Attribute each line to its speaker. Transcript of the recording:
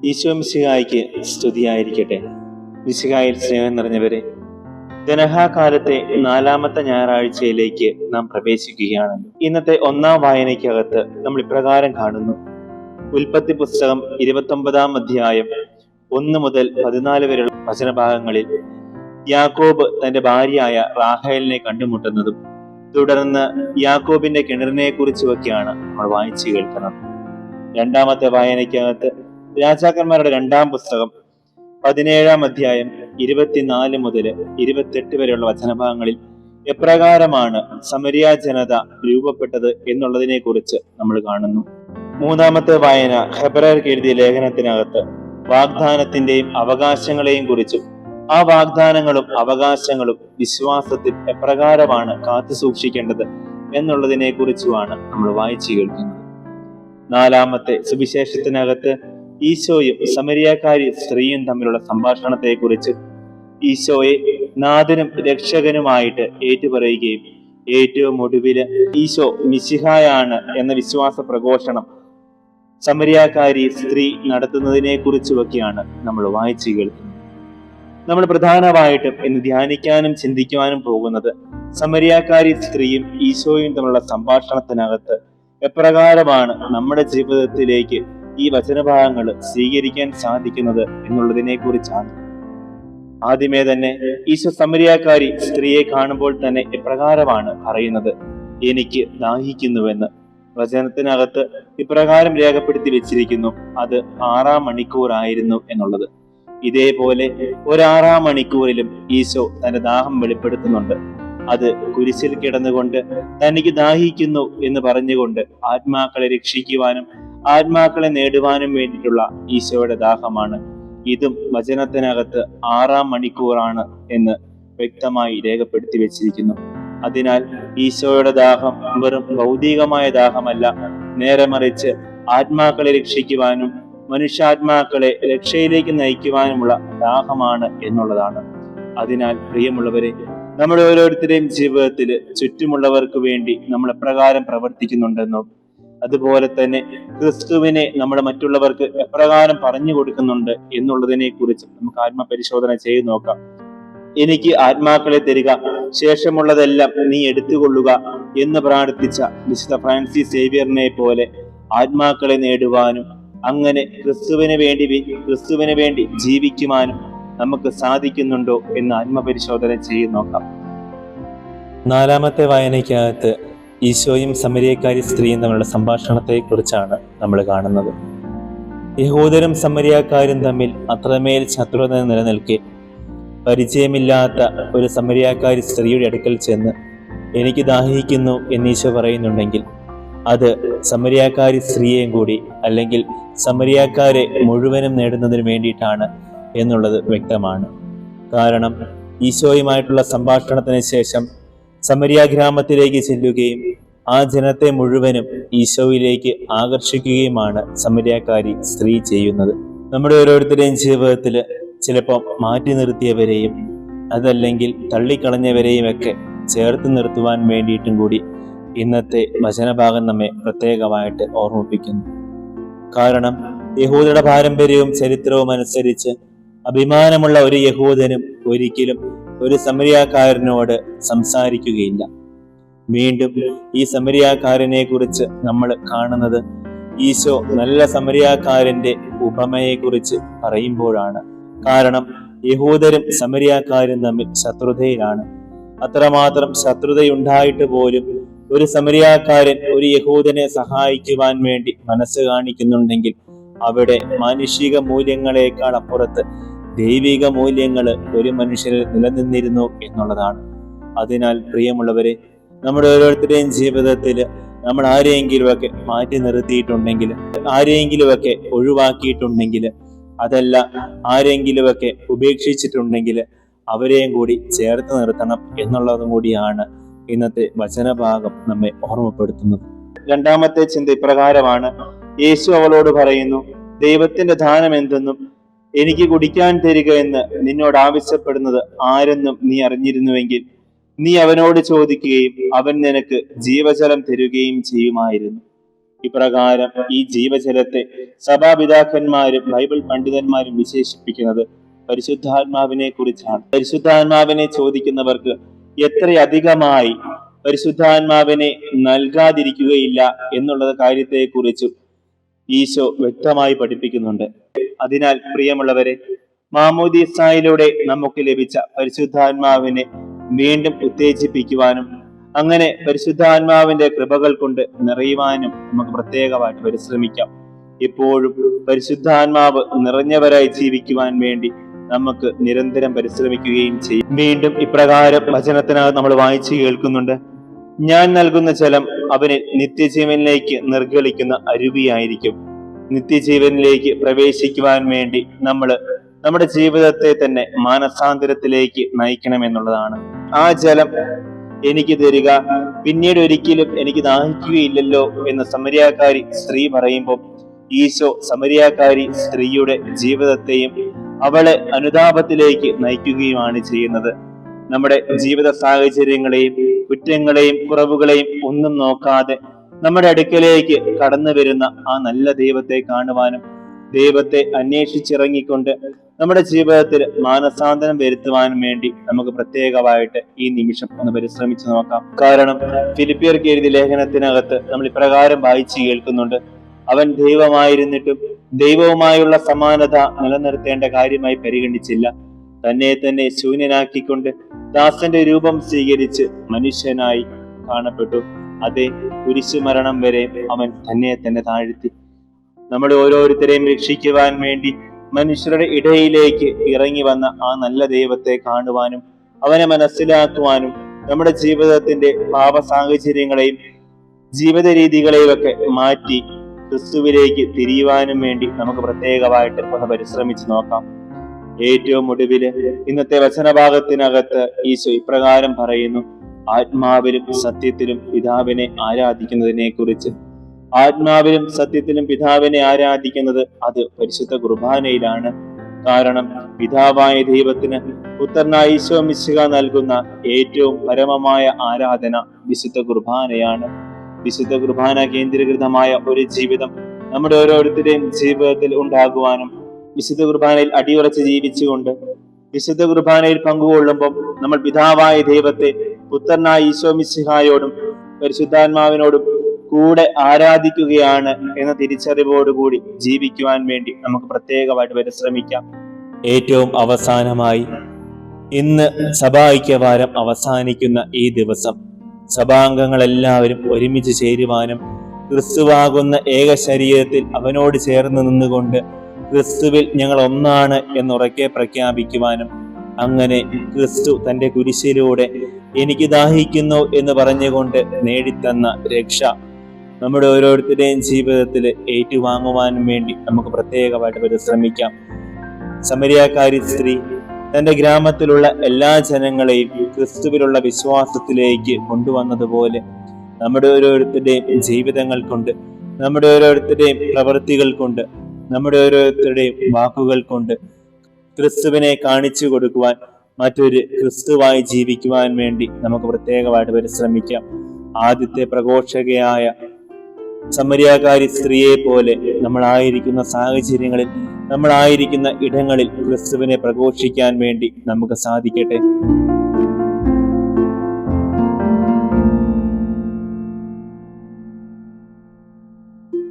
Speaker 1: ഈശോ മിശിഹായ്ക്ക് സ്തുതിയായിരിക്കട്ടെ. മിശിഹായിൽ സ്നേഹം നിറഞ്ഞവരെ, ജനഹാകാലത്തെ 4-ാമത്തെ ഞായറാഴ്ചയിലേക്ക് നാം പ്രവേശിക്കുകയാണല്ലോ. ഇന്നത്തെ ഒന്നാം വായനയ്ക്കകത്ത് നമ്മൾ ഇപ്രകാരം കാണുന്നു. ഉൽപ്പത്തി പുസ്തകം 29-ാം അധ്യായം 1 മുതൽ 14 വരെയുള്ള വചനഭാഗങ്ങളിൽ യാക്കോബ് തന്റെ ഭാര്യയായ റാഹേലിനെ കണ്ടുമുട്ടുന്നതും തുടർന്ന് യാക്കോബിന്റെ കിണറിനെ കുറിച്ചുമൊക്കെയാണ് നമ്മൾ വായിച്ചു കേൾക്കുന്നത്. രണ്ടാമത്തെ വായനയ്ക്കകത്ത് രാജാക്കന്മാരുടെ 2-ാം പുസ്തകം 17-ാം അധ്യായം 24 മുതൽ 28 വരെയുള്ള വചനഭാഗങ്ങളിൽ എപ്രകാരമാണ് സമരിയ ജനത രൂപപ്പെട്ടത് എന്നുള്ളതിനെ കുറിച്ച് നമ്മൾ കാണുന്നു. മൂന്നാമത്തെ വായന ഹെബ്രായർക്ക് എഴുതിയ ലേഖനത്തിനകത്ത് വാഗ്ദാനത്തിന്റെയും അവകാശങ്ങളെയും കുറിച്ചും ആ വാഗ്ദാനങ്ങളും അവകാശങ്ങളും വിശ്വാസത്തിൽ എപ്രകാരമാണ് കാത്തു സൂക്ഷിക്കേണ്ടത് എന്നുള്ളതിനെ കുറിച്ചുമാണ് നമ്മൾ വായിച്ചു കേൾക്കുന്നത്. 4-ാമത്തെ സുവിശേഷത്തിനകത്ത് ഈശോയും സമരിയാക്കാരി സ്ത്രീയും തമ്മിലുള്ള സംഭാഷണത്തെ കുറിച്ച് ഈശോയെ നാഥനും രക്ഷകനുമായിട്ട് ഏറ്റുപറയുകയും ഏറ്റവും ഒടുവില് ഈശോ മിശിഹായാണ് എന്ന വിശ്വാസ പ്രഘോഷണം സമരിയാക്കാരി സ്ത്രീ നടത്തുന്നതിനെ കുറിച്ചുമൊക്കെയാണ് നമ്മൾ വായിച്ചു കേൾക്കുന്നത്. നമ്മൾ പ്രധാനമായിട്ടും ഇന്ന് ധ്യാനിക്കാനും ചിന്തിക്കുവാനും പോകുന്നത് സമരിയാക്കാരി സ്ത്രീയും ഈശോയും തമ്മിലുള്ള സംഭാഷണത്തിനകത്ത് എപ്രകാരമാണ് നമ്മുടെ ജീവിതത്തിലേക്ക് ഈ വചനഭാഗങ്ങൾ സ്വീകരിക്കാൻ സാധിക്കുന്നത് എന്നുള്ളതിനെ കുറിച്ചാണ്. ആദ്യമേ തന്നെ ഈശോ സമരിയാക്കാരി സ്ത്രീയെ കാണുമ്പോൾ തന്നെ എപ്രകാരമാണ് പറയുന്നത്, എനിക്ക് ദാഹിക്കുന്നുവെന്ന്. വചനത്തിനകത്ത് ഇപ്രകാരം രേഖപ്പെടുത്തി വെച്ചിരിക്കുന്നു, അത് 6-ാം മണിക്കൂറായിരുന്നു എന്നുള്ളത്. ഇതേപോലെ 6-ാം മണിക്കൂറിലും ഈശോ തന്റെ ദാഹം വെളിപ്പെടുത്തുന്നുണ്ട്. അത് കുരിശിൽ കിടന്നുകൊണ്ട് തനിക്ക് ദാഹിക്കുന്നു എന്ന് പറഞ്ഞുകൊണ്ട് ആത്മാക്കളെ രക്ഷിക്കുവാനും ആത്മാക്കളെ നേടുവാനും വേണ്ടിയിട്ടുള്ള ഈശോയുടെ ദാഹമാണ്. ഇതും വചനത്തിനകത്ത് 6-ാം മണിക്കൂറാണ് എന്ന് വ്യക്തമായി രേഖപ്പെടുത്തി വെച്ചിരിക്കുന്നു. അതിനാൽ ഈശോയുടെ ദാഹം വെറും ഭൗതികമായ ദാഹമല്ല, നേരെ മറിച്ച് ആത്മാക്കളെ രക്ഷിക്കുവാനും മനുഷ്യാത്മാക്കളെ രക്ഷയിലേക്ക് നയിക്കുവാനുമുള്ള ദാഹമാണ് എന്നുള്ളതാണ്. അതിനാൽ പ്രിയമുള്ളവരെ, നമ്മുടെ ഓരോരുത്തരുടെയും ജീവിതത്തിൽ ചുറ്റുമുള്ളവർക്ക് വേണ്ടി നമ്മൾ എപ്രകാരം പ്രവർത്തിക്കുന്നുണ്ടെന്നും അതുപോലെ തന്നെ ക്രിസ്തുവിനെ നമ്മൾ മറ്റുള്ളവർക്ക് എപ്രകാരം പറഞ്ഞു കൊടുക്കുന്നുണ്ട് എന്നുള്ളതിനെ കുറിച്ച് നമുക്ക് ആത്മപരിശോധന ചെയ്തു നോക്കാം. എനിക്ക് ആത്മാക്കളെ തരിക, ശേഷമുള്ളതെല്ലാം നീ എടുത്തുകൊള്ളുക എന്ന് പ്രാർത്ഥിച്ച വിശുദ്ധ ഫ്രാൻസിസ് സേവ്യറിനെ പോലെ ആത്മാക്കളെ നേടുവാനും അങ്ങനെ ക്രിസ്തുവിന് വേണ്ടി ജീവിക്കുവാനും നമുക്ക് സാധിക്കുന്നുണ്ടോ എന്ന് ആത്മപരിശോധന ചെയ്തു നോക്കാം. 4-ാമത്തെ വായനയ്ക്കകത്ത് ഈശോയും സമരിയക്കാരി സ്ത്രീയും തമ്മിലുള്ള സംഭാഷണത്തെ കുറിച്ചാണ് നമ്മൾ കാണുന്നത്. യഹൂദരും സമരിയാക്കാരും തമ്മിൽ അത്രമേൽ ശത്രുത നിലനിൽക്കെ പരിചയമില്ലാത്ത ഒരു സമരിയാക്കാരി സ്ത്രീയുടെ അടുക്കൽ ചെന്ന് എനിക്ക് ദാഹിക്കുന്നു എന്ന് ഈശോ പറയുന്നുണ്ടെങ്കിൽ അത് സമരിയാക്കാരി സ്ത്രീയെയും കൂടി അല്ലെങ്കിൽ സമരിയാക്കാരെ മുഴുവനും നേടുന്നതിന് വേണ്ടിയിട്ടാണ് എന്നുള്ളത് വ്യക്തമാണ്. കാരണം ഈശോയുമായിട്ടുള്ള സംഭാഷണത്തിന് ശേഷം സമരിയ ഗ്രാമത്തിലേക്ക് ചെല്ലുകയും ആ ജനത്തെ മുഴുവനും ഈശോയിലേക്ക് ആകർഷിക്കുകയുമാണ് സമരിയാക്കാരി സ്ത്രീ ചെയ്യുന്നത്. നമ്മുടെ ഓരോരുത്തരുടെയും ജീവിതത്തിൽ ചിലപ്പോൾ മാറ്റി നിർത്തിയവരെയും അതല്ലെങ്കിൽ തള്ളിക്കളഞ്ഞവരെയും ഒക്കെ ചേർത്ത് നിർത്തുവാൻ വേണ്ടിയിട്ടും കൂടി ഇന്നത്തെ വചനഭാഗം നമ്മെ പ്രത്യേകമായിട്ട് ഓർമ്മിപ്പിക്കുന്നു. കാരണം യഹൂദരുടെ പാരമ്പര്യവും ചരിത്രവും അനുസരിച്ച് അഭിമാനമുള്ള ഒരു യഹൂദനും ഒരിക്കലും ഒരു സമരിയാക്കാരനോട് സംസാരിക്കുകയില്ല. വീണ്ടും ഈ സമരിയാക്കാരനെ കുറിച്ച് നമ്മൾ കാണുന്നത് ഈശോ നല്ല സമരിയാക്കാരന്റെ ഉപമയെ കുറിച്ച് പറയുമ്പോഴാണ്. കാരണം യഹൂദരും സമരിയാക്കാരും തമ്മിൽ ശത്രുതയിലാണ്. അത്രമാത്രം ശത്രുതയുണ്ടായിട്ട് പോലും ഒരു സമരിയാക്കാരൻ ഒരു യഹൂദനെ സഹായിക്കുവാൻ വേണ്ടി മനസ്സ് കാണിക്കുന്നുണ്ടെങ്കിൽ അവിടെ മാനുഷിക മൂല്യങ്ങളെക്കാൾ അപ്പുറത്ത് ദൈവിക മൂല്യങ്ങൾ ഒരു മനുഷ്യരിൽ നിലനിന്നിരുന്നു എന്നുള്ളതാണ്. അതിനാൽ പ്രിയമുള്ളവരെ, നമ്മുടെ ഓരോരുത്തരുടെയും ജീവിതത്തിൽ നമ്മൾ ആരെയെങ്കിലുമൊക്കെ മാറ്റി നിർത്തിയിട്ടുണ്ടെങ്കിൽ, ആരെയെങ്കിലുമൊക്കെ ഒഴിവാക്കിയിട്ടുണ്ടെങ്കിൽ, അതല്ല ആരെങ്കിലുമൊക്കെ ഉപേക്ഷിച്ചിട്ടുണ്ടെങ്കിൽ അവരെയും കൂടി ചേർത്ത് നിർത്തണം എന്നുള്ളതും കൂടിയാണ് ഇന്നത്തെ വചനഭാഗം നമ്മെ ഓർമ്മപ്പെടുത്തുന്നത്. 2-ാമത്തെ ചിന്ത ഇപ്രകാരമാണ്. യേശു അവളോട് പറയുന്നു, ദൈവത്തിന്റെ ദാനം എന്തെന്നും എനിക്ക് കുടിക്കാൻ തരിക എന്ന് നിന്നോട് ആവശ്യപ്പെടുന്നത് ആരെന്നും നീ അറിഞ്ഞിരുന്നുവെങ്കിൽ നീ അവനോട് ചോദിക്കുകയും അവൻ നിനക്ക് ജീവജലം തരുകയും ചെയ്യുമായിരുന്നു. ഇപ്രകാരം ഈ ജീവജലത്തെ സഭാപിതാക്കന്മാരും ബൈബിൾ പണ്ഡിതന്മാരും വിശേഷിപ്പിക്കുന്നത് പരിശുദ്ധാത്മാവിനെ കുറിച്ചാണ്. പരിശുദ്ധാത്മാവിനെ ചോദിക്കുന്നവർക്ക് എത്രയധികമായി പരിശുദ്ധാത്മാവിനെ നൽകാതിരിക്കുകയില്ല എന്നുള്ള കാര്യത്തെക്കുറിച്ചും ഈശോ വ്യക്തമായി പഠിപ്പിക്കുന്നുണ്ട്. അതിനാൽ പ്രിയമുള്ളവരെ, മാമോദീസായിലൂടെ നമുക്ക് ലഭിച്ച പരിശുദ്ധാത്മാവിനെ വീണ്ടും ഉത്തേജിപ്പിക്കുവാനും അങ്ങനെ പരിശുദ്ധാത്മാവിന്റെ കൃപകൾ കൊണ്ട് നിറയുവാനും നമുക്ക് പ്രത്യേകമായിട്ട് പരിശ്രമിക്കാം. എപ്പോഴും പരിശുദ്ധാത്മാവ് നിറഞ്ഞവരായി ജീവിക്കുവാൻ വേണ്ടി നമുക്ക് നിരന്തരം പരിശ്രമിക്കുകയും ചെയ്യും. വീണ്ടും ഇപ്രകാരം വചനത്തിനകത്ത് നമ്മൾ വായിച്ചു കേൾക്കുന്നുണ്ട്, ഞാൻ നൽകുന്ന ജലം അവന് നിത്യജീവനിലേക്ക് നിർഗളിക്കുന്ന അരുവിയായിരിക്കും. നിത്യജീവനിലേക്ക് പ്രവേശിക്കുവാൻ വേണ്ടി നമ്മുടെ ജീവിതത്തെ തന്നെ മാനസാന്തരത്തിലേക്ക് നയിക്കണമെന്നുള്ളതാണ്. ആ ജലം എനിക്ക് തരിക, പിന്നീട് ഒരിക്കലും എനിക്ക് ദാഹിക്കുകയില്ലല്ലോ എന്ന് സമരിയാക്കാരി സ്ത്രീ പറയുമ്പോൾ ഈശോ സമരിയാക്കാരി സ്ത്രീയുടെ ജീവിതത്തെയും അവളെ അനുതാപത്തിലേക്ക് നയിക്കുകയുമാണ് ചെയ്യുന്നത്. നമ്മുടെ ജീവിത സാഹചര്യങ്ങളെയും കുറ്റങ്ങളെയും കുറവുകളെയും ഒന്നും നോക്കാതെ നമ്മുടെ അടുക്കലേക്ക് കടന്നു വരുന്ന ആ നല്ല ദൈവത്തെ കാണുവാനും ദൈവത്തെ അന്വേഷിച്ചിറങ്ങിക്കൊണ്ട് നമ്മുടെ ജീവിതത്തിൽ മാനസാന്തരം വരുത്തുവാനും വേണ്ടി നമുക്ക് പ്രത്യേകമായിട്ട് ഈ നിമിഷം ഒന്ന് പരിശ്രമിച്ചു നോക്കാം. കാരണം ഫിലിപ്പിയർക്ക് എഴുതിയ ലേഖനത്തിനകത്ത് നമ്മൾ ഇപ്രകാരം വായിച്ചു കേൾക്കുന്നുണ്ട്, അവൻ ദൈവമായിരുന്നിട്ടും ദൈവവുമായുള്ള സമാനത നിലനിർത്തേണ്ട കാര്യമായി പരിഗണിച്ചില്ല. തന്നെ ശൂന്യനാക്കിക്കൊണ്ട് ദാസന്റെ രൂപം സ്വീകരിച്ച് മനുഷ്യനായി കാണപ്പെട്ടു. അതേ, കുരിശുമരണം വരെ അവൻ തന്നെ താഴ്ത്തി. നമ്മുടെ ഓരോരുത്തരെയും രക്ഷിക്കുവാൻ വേണ്ടി മനുഷ്യരുടെ ഇടയിലേക്ക് ഇറങ്ങി വന്ന ആ നല്ല ദൈവത്തെ കാണുവാനും അവനെ മനസ്സിലാക്കുവാനും നമ്മുടെ ജീവിതത്തിന്റെ പാപ സാഹചര്യങ്ങളെയും ജീവിത രീതികളെയും ഒക്കെ മാറ്റി ക്രിസ്തുവിലേക്ക് തിരിയുവാനും വേണ്ടി നമുക്ക് പ്രത്യേകമായിട്ട് ഒന്ന് പരിശ്രമിച്ചു നോക്കാം. ഏറ്റവും ഒടുവില് ഇന്നത്തെ വചനഭാഗത്തിനകത്ത് ഈശോ ഇപ്രകാരം പറയുന്നു, ആത്മാവിലും സത്യത്തിലും പിതാവിനെ ആരാധിക്കുന്നതിനെ കുറിച്ച്. ആത്മാവിലും സത്യത്തിലും പിതാവിനെ ആരാധിക്കുന്നത് അത് പരിശുദ്ധ കുർബാനയിലാണ്. കാരണം പിതാവായ ദൈവത്തിന് പുത്രനായ ഈശോ മിശിഹ നൽകുന്ന ഏറ്റവും പരമമായ ആരാധന വിശുദ്ധ കുർബാനയാണ്. വിശുദ്ധ കുർബാന കേന്ദ്രീകൃതമായ ഒരു ജീവിതം നമ്മുടെ ഓരോരുത്തരുടെയും ജീവിതത്തിൽ ഉണ്ടാകുവാനും വിശുദ്ധ കുർബാനയിൽ അടിയുറച്ച് ജീവിച്ചുകൊണ്ട് വിശുദ്ധ കുർബാനയിൽ പങ്കുകൊള്ളുമ്പോൾ നമ്മൾ പിതാവായ ദൈവത്തെ പുത്രനായ ഈശോ മിശിഹായോടും പരിശുദ്ധാത്മാവിനോടും കൂടെ ആരാധിക്കുകയാണ് എന്ന തിരിച്ചറിവോടുകൂടി ജീവിക്കുവാൻ വേണ്ടി നമുക്ക് പ്രത്യേകമായിട്ട് പരിശ്രമിക്കാം. ഏറ്റവും അവസാനമായി, ഇന്ന് സഭാഐക്യവാരം അവസാനിക്കുന്ന ഈ ദിവസം സഭാംഗങ്ങളെല്ലാവരും ഒരുമിച്ച് ചേരുവാനും ക്രിസ്തുവാകുന്ന ഏക ശരീരത്തിൽ അവനോട് ചേർന്ന് നിന്നുകൊണ്ട് ക്രിസ്തുവിൽ ഞങ്ങൾ ഒന്നാണ് എന്നുറക്കെ പ്രഖ്യാപിക്കുവാനും അങ്ങനെ ക്രിസ്തു തന്റെ കുരിശിലൂടെ എനിക്ക് ദാഹിക്കുന്നു എന്ന് പറഞ്ഞുകൊണ്ട് നേടിത്തന്ന രക്ഷ നമ്മുടെ ഓരോരുത്തരുടെയും ജീവിതത്തിൽ ഏറ്റുവാങ്ങുവാനും വേണ്ടി നമുക്ക് പ്രത്യേകമായിട്ട് പരിശ്രമിക്കാം. സമരിയാക്കാരി സ്ത്രീ തന്റെ ഗ്രാമത്തിലുള്ള എല്ലാ ജനങ്ങളെയും ക്രിസ്തുവിലുള്ള വിശ്വാസത്തിലേക്ക് കൊണ്ടുവന്നതുപോലെ നമ്മുടെ ഓരോരുത്തരുടെയും ജീവിതങ്ങൾ കൊണ്ട്, നമ്മുടെ ഓരോരുത്തരുടെയും പ്രവൃത്തികൾ കൊണ്ട്, നമ്മുടെ ഓരോരുത്തരുടെയും വാക്കുകൾ കൊണ്ട് ക്രിസ്തുവിനെ കാണിച്ചു കൊടുക്കുവാൻ, മറ്റൊരു ക്രിസ്തുവായി ജീവിക്കുവാൻ വേണ്ടി നമുക്ക് പ്രത്യേകമായിട്ട് പരിശ്രമിക്കാം. ആദ്യത്തെ പ്രഘോഷകയായ സമരിയാക്കാരി സ്ത്രീയെ പോലെ നമ്മളായിരിക്കുന്ന സാഹചര്യങ്ങളിൽ, നമ്മളായിരിക്കുന്ന ഇടങ്ങളിൽ ക്രിസ്തുവിനെ പ്രഘോഷിക്കാൻ വേണ്ടി നമുക്ക് സാധിക്കട്ടെ.